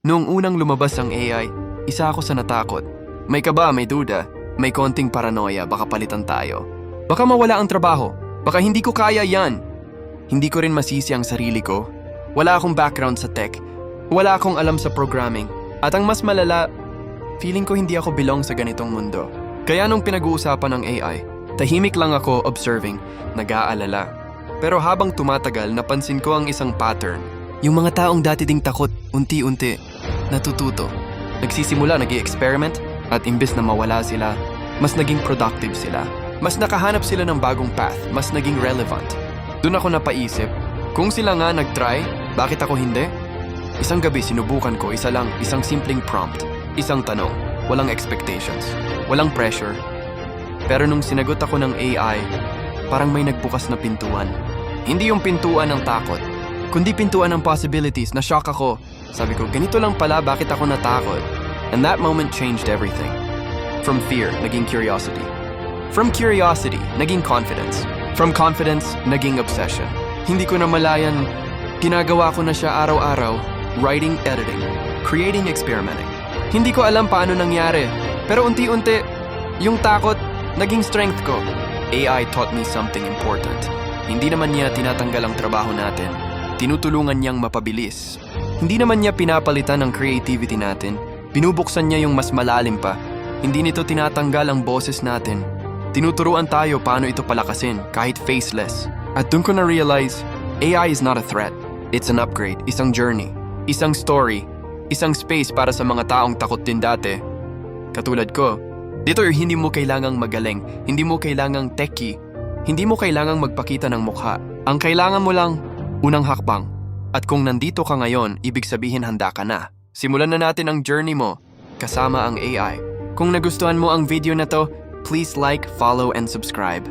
Noong unang lumabas ang AI, isa ako sa natakot. May kaba, may duda, may konting paranoia, baka palitan tayo. Baka mawala ang trabaho, baka hindi ko kaya yan. Hindi ko rin masisi ang sarili ko. Wala akong background sa tech, wala akong alam sa programming. At ang mas malala, feeling ko hindi ako belong sa ganitong mundo. Kaya nung pinag-uusapan ng AI, tahimik lang ako observing, nag-aalala. Pero habang tumatagal, napansin ko ang isang pattern. Yung mga taong dati ding takot, unti-unti, natututo. Nagsisimula, nag-i-experiment, at imbes na mawala sila, mas naging productive sila. Mas nakahanap sila ng bagong path, mas naging relevant. Doon ako napaisip, kung sila nga nag-try, bakit ako hindi? Isang gabi sinubukan ko, isa lang, isang simpleng prompt, isang tanong, walang expectations, walang pressure. Pero nung sinagot ako ng AI, parang may nagbukas na pintuan. Hindi yung pintuan ng takot, kundi pintuan ng possibilities. Na-shock ako. Sabi ko, ganito lang pala, bakit ako natakot? And that moment changed everything. From fear, naging curiosity. From curiosity, naging confidence. From confidence, naging obsession. Hindi ko na malayan, ginagawa ko na siya araw-araw, writing, editing, creating, experimenting. Hindi ko alam paano nangyari, pero unti-unti, yung takot, naging strength ko. AI taught me something important. Hindi naman niya tinatanggal ang trabaho natin. Tinutulungan niyang mapabilis. Hindi naman niya pinapalitan ang creativity natin. Binubuksan niya yung mas malalim pa. Hindi nito tinatanggal ang boses natin. Tinuturuan tayo paano ito palakasin, kahit faceless. At dun ko na-realize, AI is not a threat. It's an upgrade, isang journey, isang story, isang space para sa mga taong takot din dati. Katulad ko, dito hindi mo kailangang magaling, hindi mo kailangang techie, hindi mo kailangang magpakita ng mukha. Ang kailangan mo lang, unang hakbang. At kung nandito ka ngayon, ibig sabihin handa ka na. Simulan na natin ang journey mo, kasama ang AI. Kung nagustuhan mo ang video na to, please like, follow, and subscribe.